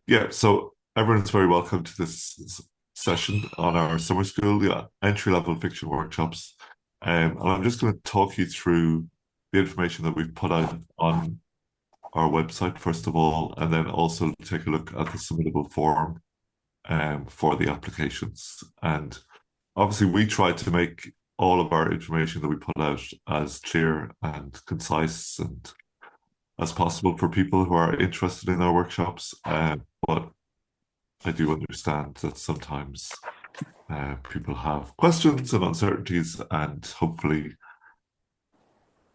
Yeah, so everyone's very welcome to this session on our summer school, entry-level fiction workshops. And I'm just going to talk you through the information that we've put out on our website, first of all, and then also take a look at the submittable form for the applications. And obviously, we try to make all of our information that we put out as clear and concise and as possible for people who are interested in our workshops. But I do understand that sometimes people have questions and uncertainties, and hopefully,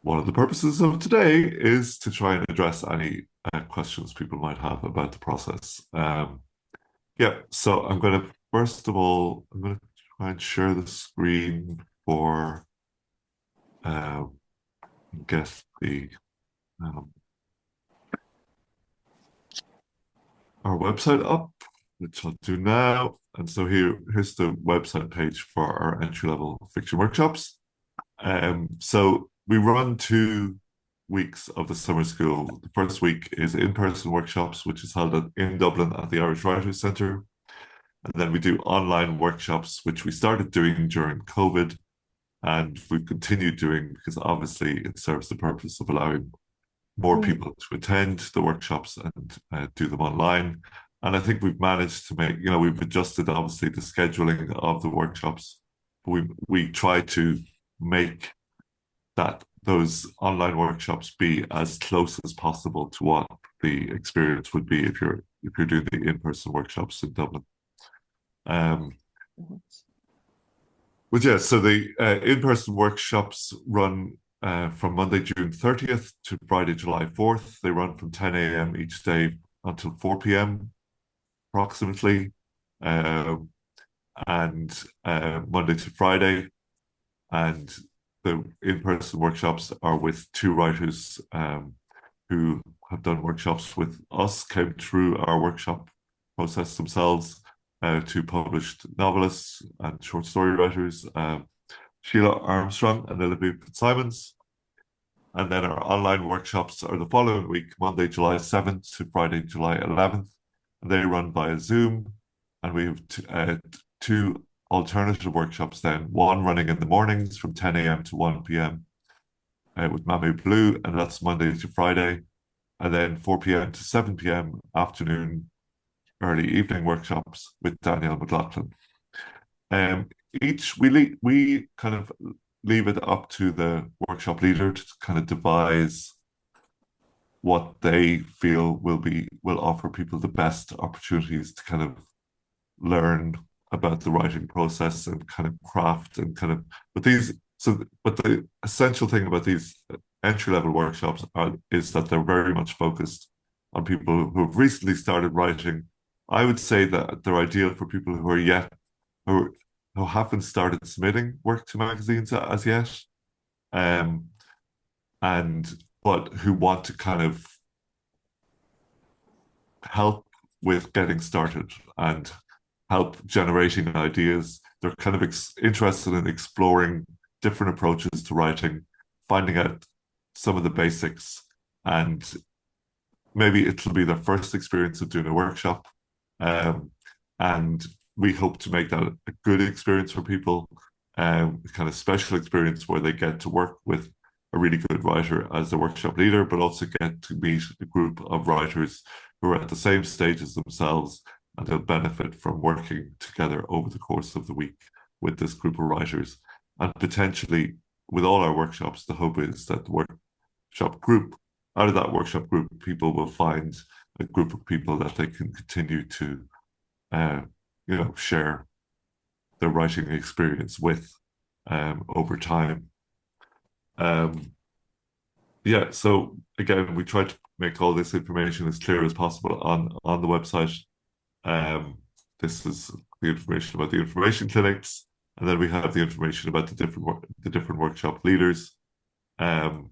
one of the purposes of today is to try and address any questions people might have about the process. Yeah, so I'm going to first of all, I'm going to try and share the screen for um, get the um, our website up, which I'll do now. And so here's the website page for our entry-level fiction workshops. So we run 2 weeks of the summer school. The first week is in-person workshops, which is held in Dublin at the Irish Writers Centre. And then we do online workshops, which we started doing during COVID, and we've continued doing because obviously it serves the purpose of allowing more Mm. people to attend the workshops and do them online. And I think we've managed to make, we've adjusted obviously the scheduling of the workshops. We try to make that those online workshops be as close as possible to what the experience would be if you're doing the in-person workshops in Dublin. Um, Mhm. but yeah, so the in-person workshops run from Monday, June 30th to Friday, July 4th. They run from 10 a.m. each day until 4 p.m. approximately, um, and Monday to Friday. And the in-person workshops are with two writers who have done workshops with us, came through our workshop process themselves, two published novelists and short story writers, Sheila Armstrong and Olivia Fitzsimons. And then our online workshops are the following week, Monday, July 7th to Friday, July 11th. And they run via Zoom. And we have two alternative workshops then, one running in the mornings from 10 a.m. to 1 p.m. With Mamu Blue, and that's Monday to Friday. And then 4 p.m. to 7 p.m. afternoon, early evening workshops with Danielle McLaughlin. Um, we kind of leave it up to the workshop leader to kind of devise what they feel will offer people the best opportunities to kind of learn about the writing process and kind of craft and kind of but the essential thing about these entry level workshops is that they're very much focused on people who have recently started writing. I would say that they're ideal for people who are yet who who haven't started submitting work to magazines as yet, um, and but who want to kind of help with getting started and help generating ideas. They're kind of interested in exploring different approaches to writing, finding out some of the basics, and maybe it'll be their first experience of doing a workshop. Um, and we hope to make that a good experience for people, a kind of special experience where they get to work with a really good writer as the workshop leader, but also get to meet a group of writers who are at the same stage as themselves, and they'll benefit from working together over the course of the week with this group of writers. And potentially, with all our workshops, the hope is that the workshop group, out of that workshop group, people will find a group of people that they can continue to, uh, share their writing experience with over time. Um, yeah, so again, we try to make all this information as clear as possible on the website. Um, this is the information about the information clinics, and then we have the information about the different workshop leaders. Um,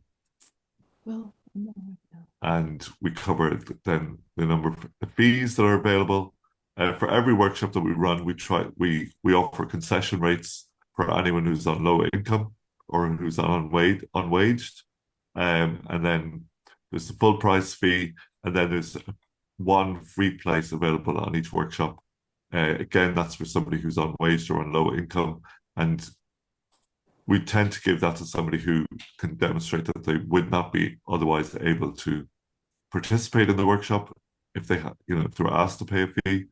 Well, I'm not right now. and we cover then the number of the fees that are available. For every workshop that we run, we offer concession rates for anyone who's on low income or who's on unwaged. And then there's the full price fee, and then there's one free place available on each workshop. Again, that's for somebody who's on wage or on low income, and we tend to give that to somebody who can demonstrate that they would not be otherwise able to participate in the workshop if they if they're asked to pay a fee.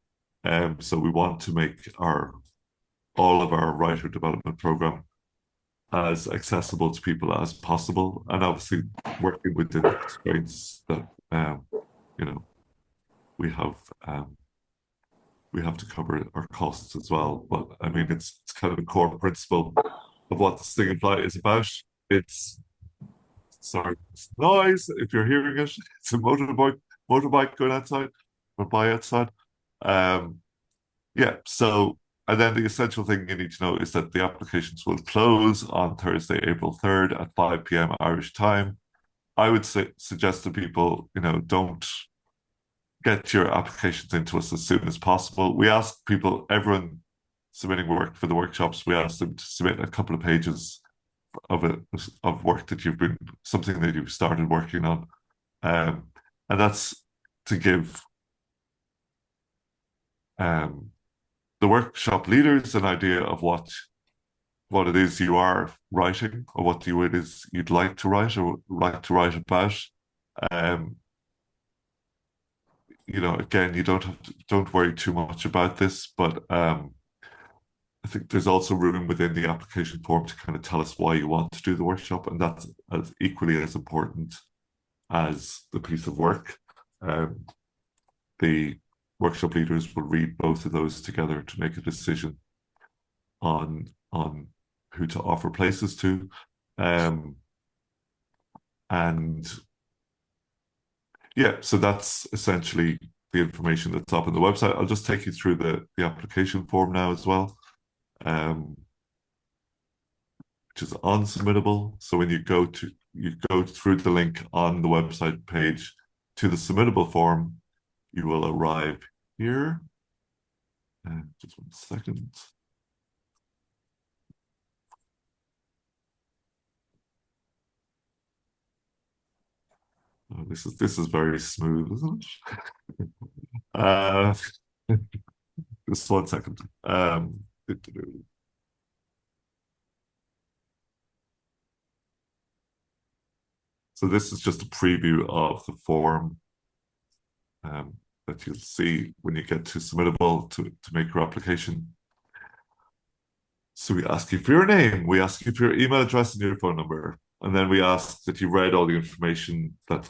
So we want to make our all of our writer development program as accessible to people as possible, and obviously working within the constraints that you know we have um, we have to cover our costs as well. But I mean, it's kind of a core principle of what the Stinging Fly is about. It's sorry, it's noise if you're hearing it. It's a motorbike going outside or by outside. Um, yeah, so and then the essential thing you need to know is that the applications will close on Thursday, April 3rd at 5 p.m. Irish time. I would suggest to people, don't get your applications into us as soon as possible. We ask people, everyone submitting work for the workshops, we ask them to submit a couple of pages of it of work that you've been something that you've started working on, um, and that's to give um, the workshop leaders an idea of what it is you are writing or what it is you'd like to write or like to write about. Um, again, you don't worry too much about this, but I think there's also room within the application form to kind of tell us why you want to do the workshop, and that's as equally as important as the piece of work. Um, the workshop leaders will read both of those together to make a decision on who to offer places to, and yeah, so that's essentially the information that's up on the website. I'll just take you through the application form now as well, um, which is unsubmittable. So when you go through the link on the website page to the submittable form, you will arrive here. Just 1 second. Oh, this is very smooth, isn't it? Uh, just 1 second. So this is just a preview of the form um, that you'll see when you get to submittable to make your application. So we ask you for your name, we ask you for your email address and your phone number, and then we ask that you read all the information that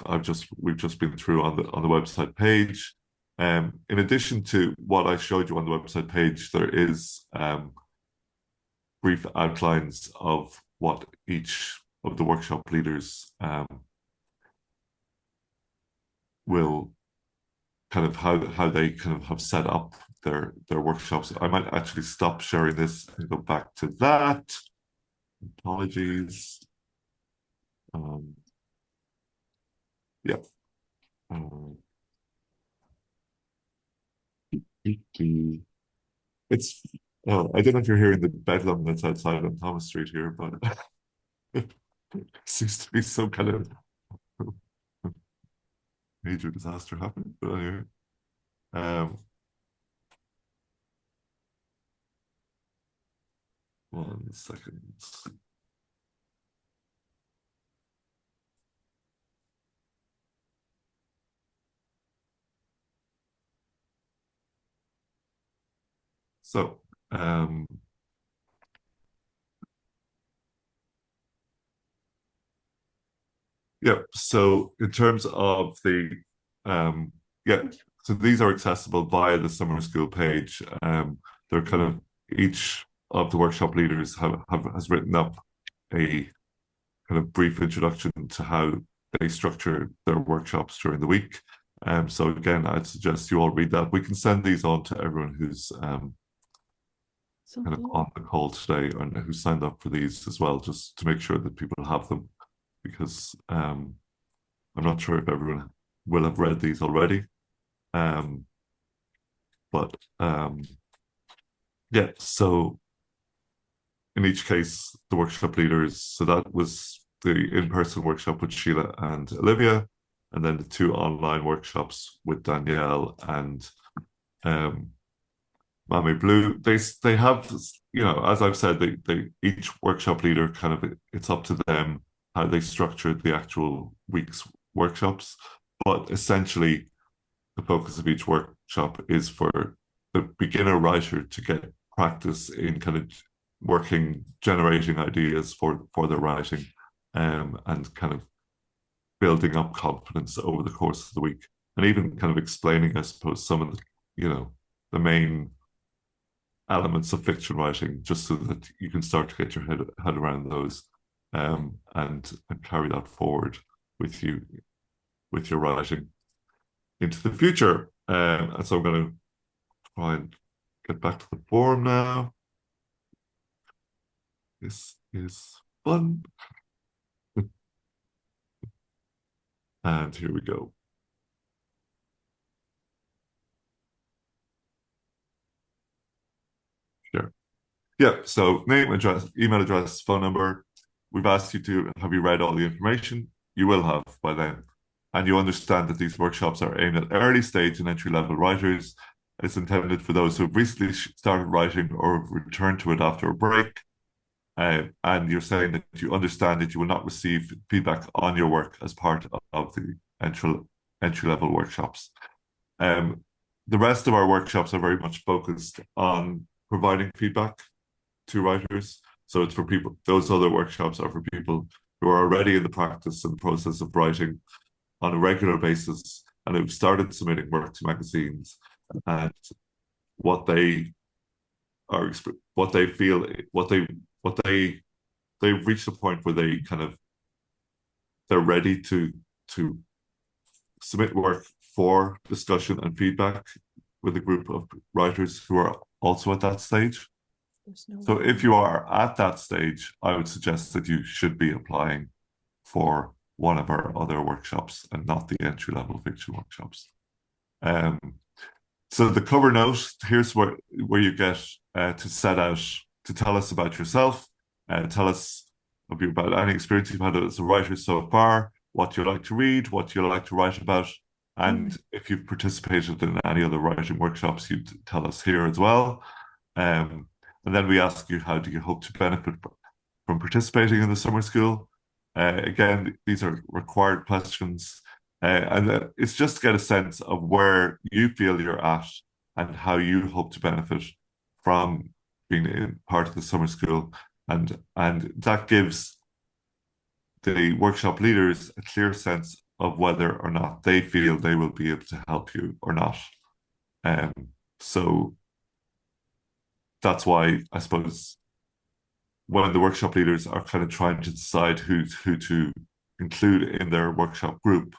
we've just been through on the website page. In addition to what I showed you on the website page, there is brief outlines of what each of the workshop leaders will kind of how they kind of have set up their workshops. I might actually stop sharing this and go back to that. Apologies. Yeah. It's I don't know if you're hearing the bedlam that's outside on Thomas Street here, but it seems to be some kind of major disaster happening. But anyway, um, 1 second. So, yeah. So in terms of yeah. So these are accessible via the summer school page. They're kind of each of the workshop leaders has written up a kind of brief introduction to how they structure their workshops during the week. So again, I'd suggest you all read that. We can send these on to everyone who's kind of on the call today and who signed up for these as well, just to make sure that people have them, because I'm not sure if everyone will have read these already. But yeah, so in each case, the workshop leaders, so that was the in-person workshop with Sheila and Olivia. and then the two online workshops with Danielle and um, Mammy Blue. They have, as I've said, they each workshop leader kind of, it's up to them how they structure the actual week's workshops. But essentially, the focus of each workshop is for the beginner writer to get practice in kind of generating ideas for their writing, and kind of building up confidence over the course of the week, and even kind of explaining, I suppose, some of the main elements of fiction writing, just so that you can start to get your head around those, and carry that forward with you with your writing into the future. And so I'm going to try and get back to the form now. This is fun. And here we go. Sure. Yeah, so name, address, email address, phone number. We've asked you to, have you read all the information? You will have by then. And you understand that these workshops are aimed at early stage and entry level writers. It's intended for those who have recently started writing or have returned to it after a break. And you're saying that you understand that you will not receive feedback on your work as part of the entry level workshops. Um, the rest of our workshops are very much focused on providing feedback to writers. So it's for people, those other workshops are for people who are already in the practice and process of writing on a regular basis and have started submitting work to magazines, and what they are, what they feel, what they've reached a point where they kind of, they're ready to submit work for discussion and feedback with a group of writers who are also at that stage. So if you are at that stage, I would suggest that you should be applying for one of our other workshops and not the entry-level fiction workshops. Um, so the cover note, here's where you get to set out to tell us about yourself, tell us about any experience you've had as a writer so far, what you like to read, what you like to write about, and if you've participated in any other writing workshops, you'd tell us here as well. And then we ask you, how do you hope to benefit from participating in the summer school? Again, these are required questions. And it's just to get a sense of where you feel you're at and how you hope to benefit from being in part of the summer school. And that gives the workshop leaders a clear sense of whether or not they feel they will be able to help you or not. So that's why, I suppose, when the workshop leaders are kind of trying to decide who to include in their workshop group,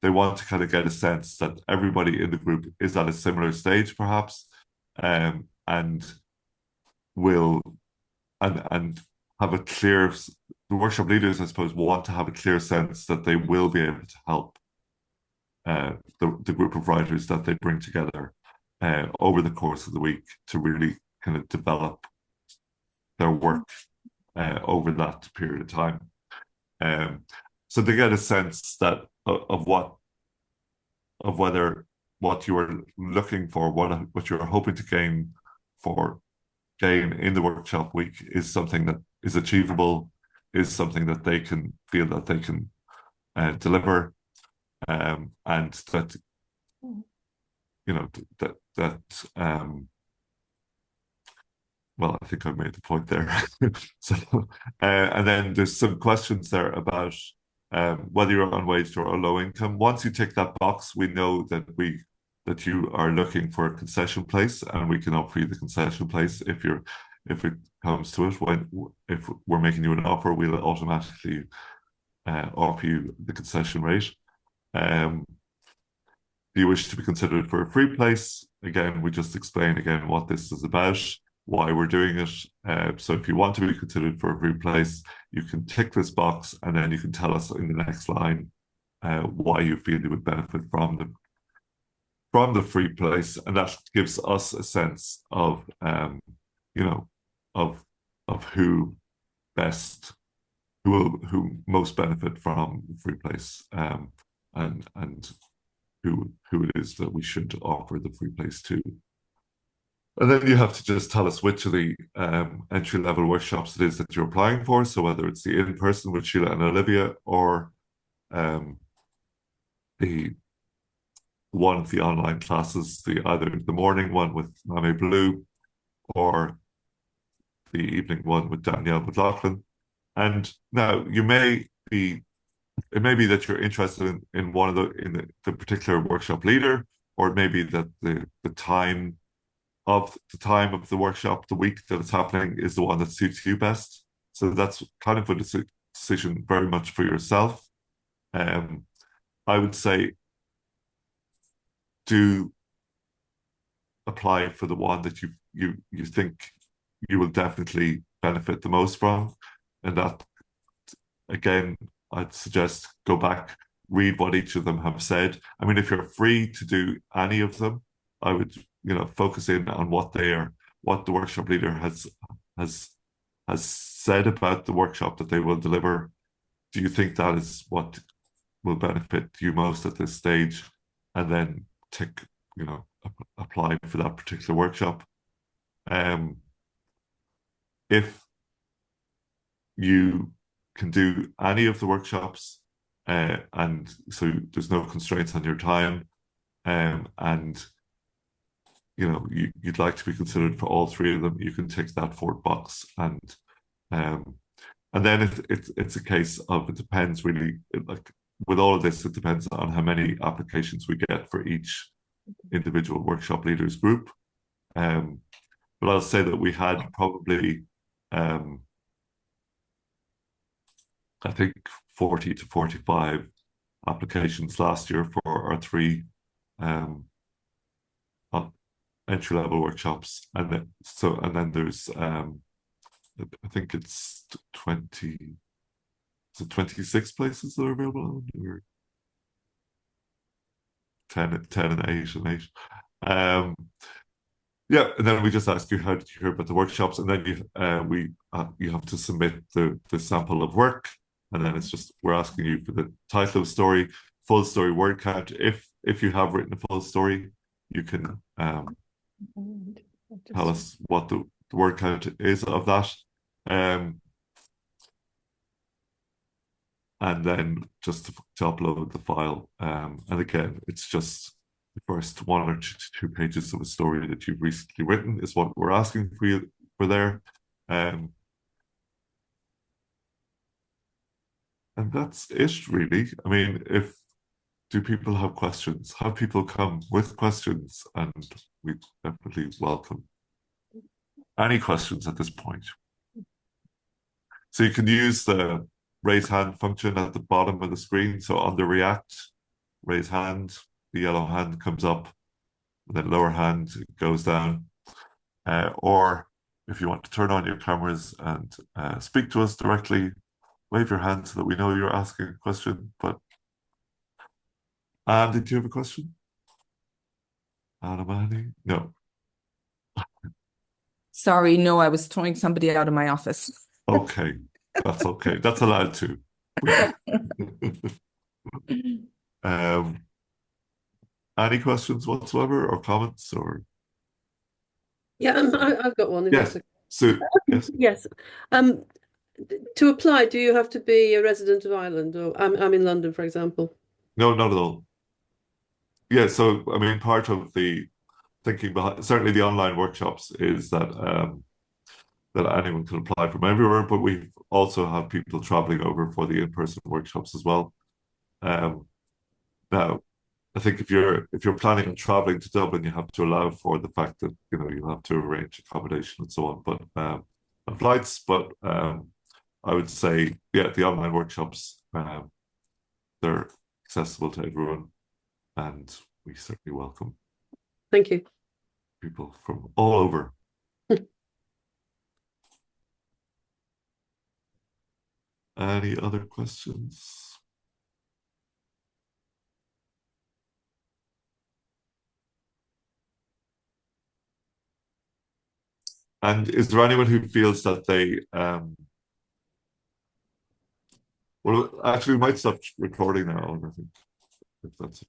they want to kind of get a sense that everybody in the group is at a similar stage, perhaps, and will and have a clear. The workshop leaders, I suppose, want to have a clear sense that they will be able to help the group of writers that they bring together over the course of the week to really kind of develop their work over that period of time. So they get a sense that of whether what you are looking for, what you're hoping to gain in the workshop week is something that is achievable, is something that they can feel that they can deliver, and that well, I think I've made the point there. So, and then there's some questions there about whether you're on wage or low income. Once you tick that box, we know that you are looking for a concession place, and we can offer you the concession place if it comes to it. If we're making you an offer, we'll automatically offer you the concession rate. If you wish to be considered for a free place, again, we just explain again what this is about, why we're doing it. So if you want to be considered for a free place, you can tick this box, and then you can tell us in the next line why you feel you would benefit from the free place, and that gives us a sense of of who most benefit from the free place. and who it is that we should offer the free place to. And then you have to just tell us which of the entry level workshops it is that you're applying for. So whether it's the in person with Sheila and Olivia, or um, the one of the online classes, either the morning one with Mame Blue, or the evening one with Danielle McLaughlin. And now it may be that you're interested in one of the particular workshop leader, or it may be that the time of the workshop, the week that it's happening, is the one that suits you best. So that's kind of a decision very much for yourself. I would say do apply for the one that you think you will definitely benefit the most from. And that, again, I'd suggest go back, read what each of them have said. I mean, if you're free to do any of them, I would, focus in on what the workshop leader has has said about the workshop that they will deliver. Do you think that is what will benefit you most at this stage? And then tick, apply for that particular workshop. If you can do any of the workshops, and so there's no constraints on your time, and you'd like to be considered for all three of them, you can tick that fourth box, um, and then it's a case of, it depends really. Like with all of this, it depends on how many applications we get for each individual workshop leaders group. But I'll say that we had probably, I think, 40 to 45 applications last year for our three um, entry level workshops, and then there's I think it's 26 places that are available, or 10 and 8 and 8. Yeah, and then we just ask you, how did you hear about the workshops, and then you have to submit the sample of work, and then it's just, we're asking you for the title of story, full story, word count. If you have written a full story, you can tell us what the word count is of that, and then just to upload the file. And again, it's just the first one or two pages of a story that you've recently written is what we're asking for you for there. And that's it, really. I mean, do people have questions? Have people come with questions? And we definitely welcome any questions at this point. So you can use the raise hand function at the bottom of the screen. So on the React, raise hand, the yellow hand comes up, and then lower hand goes down. Or if you want to turn on your cameras and speak to us directly, wave your hand so that we know you're asking a question. But did you have a question? Anamani? No. Sorry, no, I was throwing somebody out of my office. Okay, that's okay. That's allowed too. um, any questions whatsoever, or comments, or? Yeah, I've got one. Yes. So yes. Yes. To apply, do you have to be a resident of Ireland, or I'm in London, for example? No, not at all. Yeah, so I mean, part of the thinking behind certainly the online workshops is that that anyone can apply from everywhere, but we also have people traveling over for the in-person workshops as well. Now, I think if you're planning on traveling to Dublin, you have to allow for the fact that you have to arrange accommodation and so on, but and flights. But I would say, yeah, the online workshops, they're accessible to everyone, and we certainly welcome Thank you. people from all over. Any other questions? And is there anyone who feels that they well, actually, we might stop recording now, I think. if that's